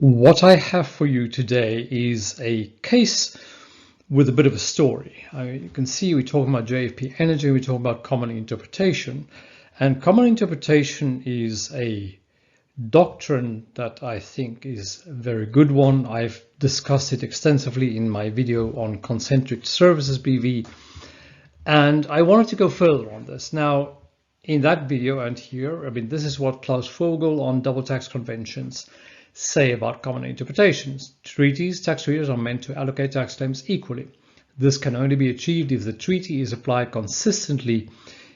What I have for you today is a case with a bit of a story. You can see we're talking about JFP Energy, we're talking about common interpretation. And common interpretation is a doctrine that I think is a very good one. I've discussed it extensively in my video on concentric services BV. And I wanted to go further on this. Now, in that video and here, this is what Klaus Vogel on double tax conventions say about common interpretations. Tax treaties are meant to allocate tax claims equally. This can only be achieved if the treaty is applied consistently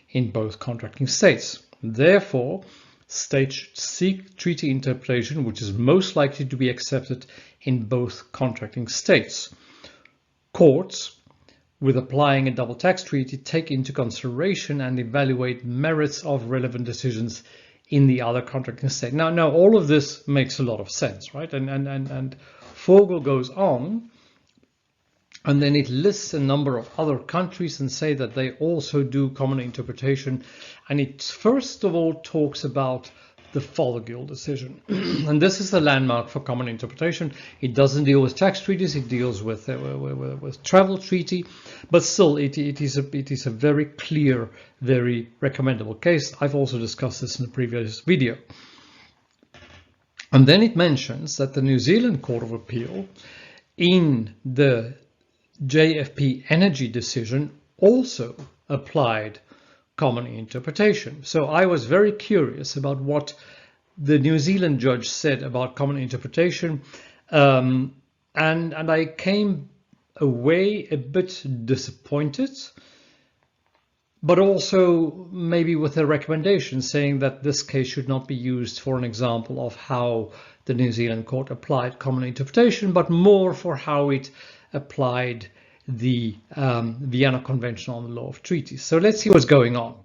in both contracting states. Therefore, states seek treaty interpretation which is most likely to be accepted in both contracting states. Courts, with applying a double tax treaty, take into consideration and evaluate merits of relevant decisions in the other contracting state. Now all of this makes a lot of sense, right? And Vogel goes on, and then it lists a number of other countries and say that they also do common interpretation. And it first of all talks about the Fothergill decision. And this is the landmark for common interpretation. It doesn't deal with tax treaties, it deals with travel treaty, but still it is a very clear, very recommendable case. I've also discussed this in a previous video. And then it mentions that the New Zealand Court of Appeal in the JFP Energy decision also applied common interpretation. So I was very curious about what the New Zealand judge said about common interpretation, and I came away a bit disappointed, but also maybe with a recommendation saying that this case should not be used for an example of how the New Zealand court applied common interpretation, but more for how it applied the Vienna Convention on the Law Treaties. So let's see what's going on.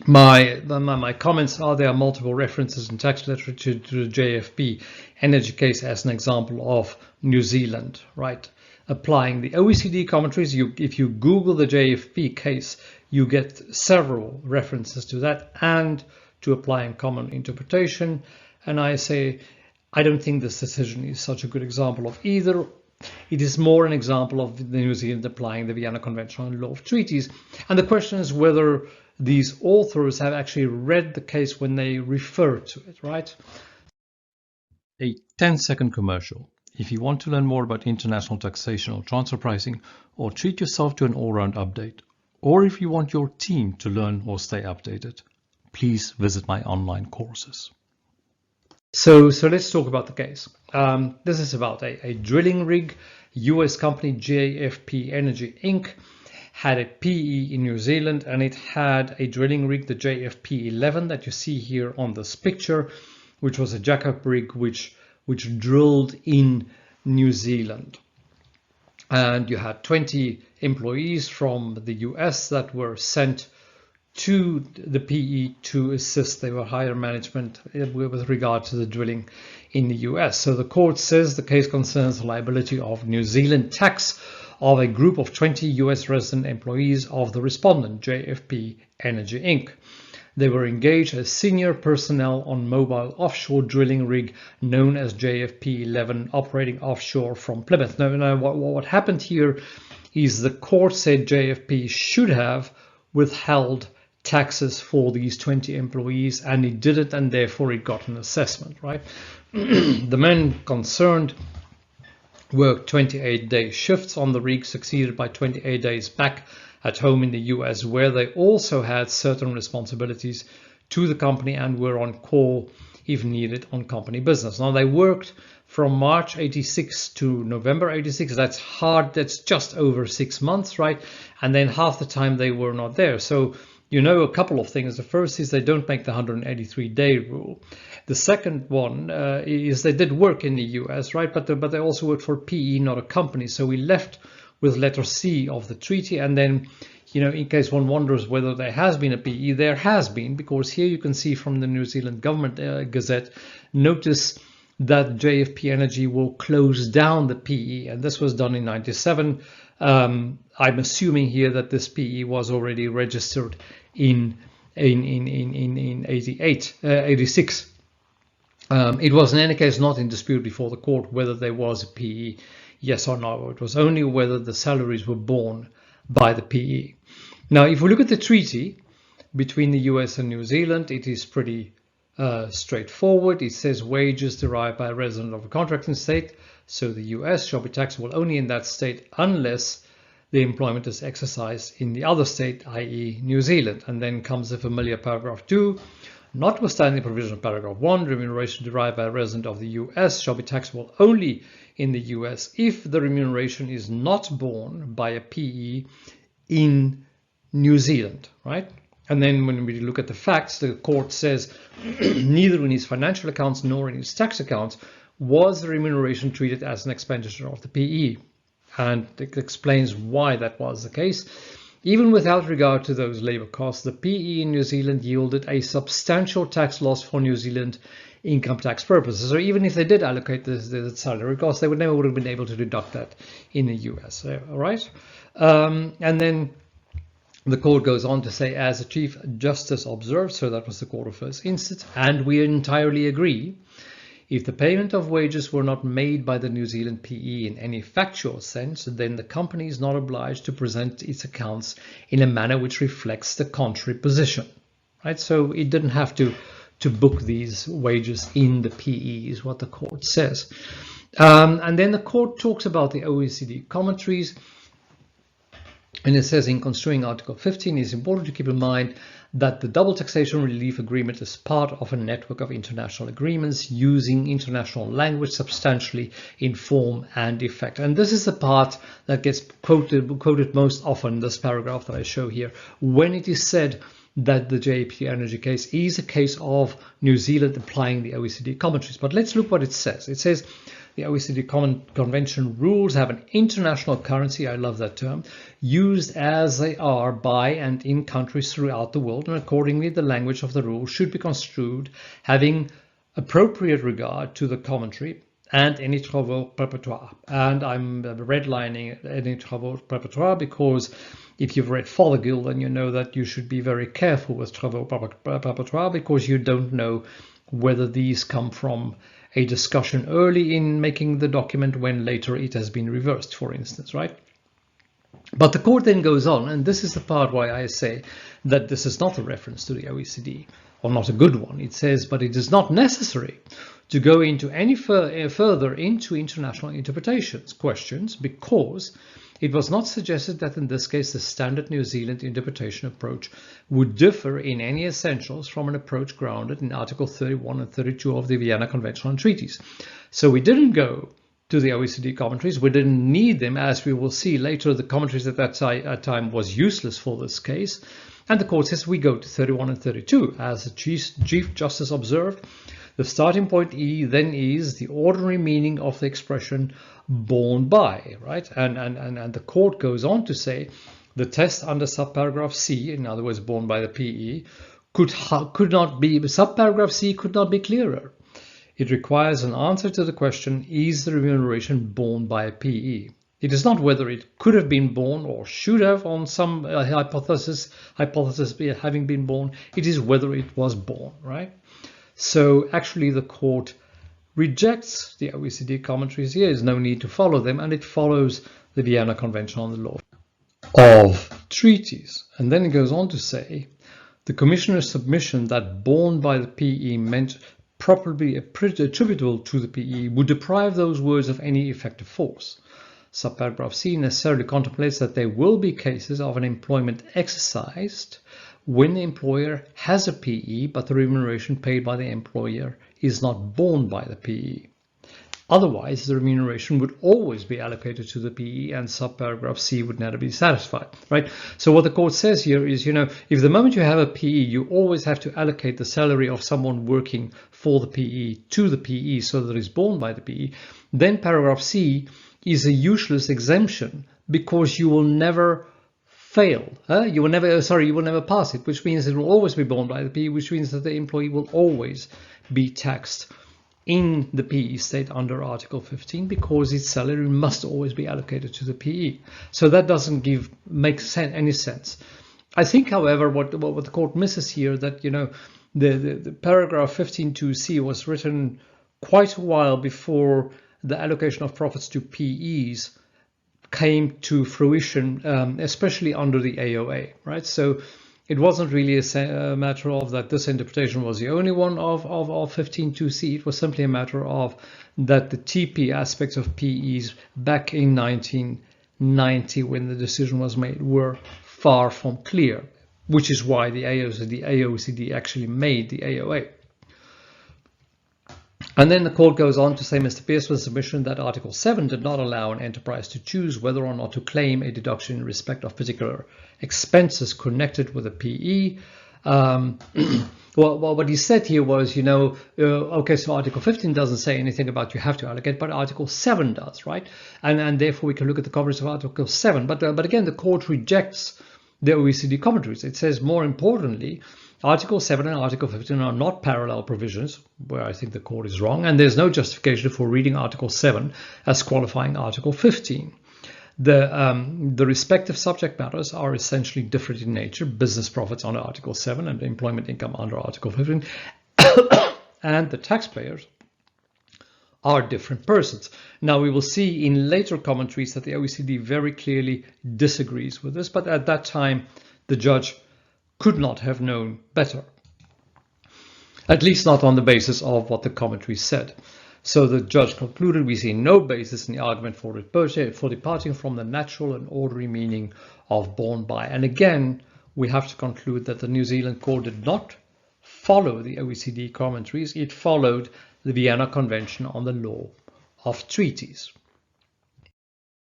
My comments are there are multiple references in tax literature to the JFP Energy case as an example of New Zealand, right? Applying the OECD commentaries. If you Google the JFP case, you get several references to that and to applying common interpretation. And I say, I don't think this decision is such a good example of either. It is more an example of the New Zealand applying the Vienna Convention on Law of Treaties. And the question is whether these authors have actually read the case when they refer to it, right? A 10-second commercial. If you want to learn more about international taxation or transfer pricing, or treat yourself to an all-round update, or if you want your team to learn or stay updated, please visit my online courses. So let's talk about the case. This is about a drilling rig. US company JFP Energy Inc. had a PE in New Zealand, and it had a drilling rig, the JFP 11 that you see here on this picture, which was a jackup rig which drilled in New Zealand. And you had 20 employees from the US that were sent to the PE to assist. They were higher management with regard to the drilling in the US. So the court says the case concerns the liability of New Zealand tax of a group of 20 US resident employees of the respondent, JFP Energy Inc. They were engaged as senior personnel on mobile offshore drilling rig known as JFP 11 operating offshore from Plymouth. Now what happened here is the court said JFP should have withheld taxes for these 20 employees, and it didn't, and therefore it got an assessment, right? The men concerned worked 28-day shifts on the rig, succeeded by 28 days back at home in the US, where they also had certain responsibilities to the company and were on call if needed on company business. Now they worked from March 86 to November 86. That's hard. That's just over 6 months, right? And then half the time they were not there. So you know a couple of things. The first is they don't make the 183-day rule. The second one is they did work in the US, right? But they also worked for PE, not a company. So we left with letter C of the treaty. And then, you know, in case one wonders whether there has been a PE, there has been, because here you can see from the New Zealand Government Gazette, notice that JFP Energy will close down the PE. And this was done in 97. I'm assuming here that this PE was already registered in 86. It was in any case not in dispute before the court whether there was a PE, yes or no. It was only whether the salaries were borne by the PE. Now, if we look at the treaty between the US and New Zealand, it is pretty straightforward. It says wages derived by a resident of a contracting state, so the US, shall be taxable only in that state unless the employment is exercised in the other state, i.e. New Zealand. And then comes the familiar paragraph 2. Notwithstanding the provision of paragraph 1, remuneration derived by a resident of the US shall be taxable only in the US if the remuneration is not borne by a PE in New Zealand, right? And then when we look at the facts, the court says neither in his financial accounts nor in his tax accounts was the remuneration treated as an expenditure of the PE. And it explains why that was the case. Even without regard to those labour costs, the PE in New Zealand yielded a substantial tax loss for New Zealand income tax purposes. So even if they did allocate the salary costs, they would never have been able to deduct that in the US. All right. And then the court goes on to say, as the Chief Justice observed, so that was the court of first instance, and we entirely agree, if the payment of wages were not made by the New Zealand PE in any factual sense, then the company is not obliged to present its accounts in a manner which reflects the contrary position. Right? So it didn't have to book these wages in the PE, is what the court says. And then the court talks about the OECD commentaries. And it says, in construing Article 15, it's important to keep in mind that the double taxation relief agreement is part of a network of international agreements using international language substantially in form and effect. And this is the part that gets quoted most often, this paragraph that I show here, when it is said that the JFP Energy case is a case of New Zealand applying the OECD commentaries. But let's look what it says. It says, the OECD Convention rules have an international currency, I love that term, used as they are by and in countries throughout the world, and accordingly the language of the rule should be construed having appropriate regard to the commentary and any travaux préparatoires. And I'm redlining any travaux préparatoires because if you've read Fothergill, then you know that you should be very careful with travaux préparatoires because you don't know whether these come from a discussion early in making the document when later it has been reversed, for instance, right? But the court then goes on, and this is the part why I say that this is not a reference to the OECD, or not a good one. It says, but it is not necessary to go into any further into international interpretations questions because it was not suggested that in this case the standard New Zealand interpretation approach would differ in any essentials from an approach grounded in Article 31 and 32 of the Vienna Convention on Treaties. So we didn't go to the OECD commentaries. We didn't need them, as we will see later. The commentaries at that time was useless for this case. And the court says we go to 31 and 32. As the Chief Justice observed, the starting point then is the ordinary meaning of the expression borne by, right? And the court goes on to say the test under subparagraph C, in other words, borne by the PE, could not be, subparagraph C could not be clearer. It requires an answer to the question, is the remuneration borne by a PE? It is not whether it could have been borne or should have on some hypothesis having been borne. It is whether it was borne, right? So actually the court rejects the OECD commentaries here. There's no need to follow them, and it follows the Vienna Convention on the Law of Treaties. And then it goes on to say, the Commissioner's submission that borne by the PE meant properly attributable to the PE would deprive those words of any effective force. Subparagraph C necessarily contemplates that there will be cases of an employment exercised when the employer has a PE, but the remuneration paid by the employer is not borne by the PE. Otherwise, the remuneration would always be allocated to the PE and subparagraph C would never be satisfied, right? So what the court says here is, if the moment you have a PE, you always have to allocate the salary of someone working for the PE to the PE so that it's borne by the PE, then paragraph C is a useless exemption because you will never fail. You will never pass it, which means it will always be borne by the PE, which means that the employee will always be taxed in the PE state under Article 15 because its salary must always be allocated to the PE. So that doesn't make any sense. I think, however, what the court misses here, that the paragraph 15.2c was written quite a while before the allocation of profits to PEs came to fruition, especially under the AOA, right? So it wasn't really a matter of that this interpretation was the only one of 15.2c. It was simply a matter of that the TP aspects of PEs back in 1990, when the decision was made, were far from clear, which is why the OECD actually made the AOA. And then the court goes on to say Mr. Pearson's submission that Article 7 did not allow an enterprise to choose whether or not to claim a deduction in respect of particular expenses connected with a PE. Well, what he said here was, okay, so Article 15 doesn't say anything about you have to allocate, but Article 7 does, right? And therefore we can look at the coverage of Article 7. But again, the court rejects the OECD commentaries. It says, more importantly, Article 7 and Article 15 are not parallel provisions, where I think the court is wrong, and there's no justification for reading Article 7 as qualifying Article 15. The respective subject matters are essentially different in nature: business profits under Article 7 and employment income under Article 15, and the taxpayers are different persons. Now, we will see in later commentaries that the OECD very clearly disagrees with this, but at that time, the judge could not have known better, at least not on the basis of what the commentary said. So the judge concluded, we see no basis in the argument for departing from the natural and ordinary meaning of borne by. And again, we have to conclude that the New Zealand court did not follow the OECD commentaries. It followed the Vienna Convention on the Law of Treaties.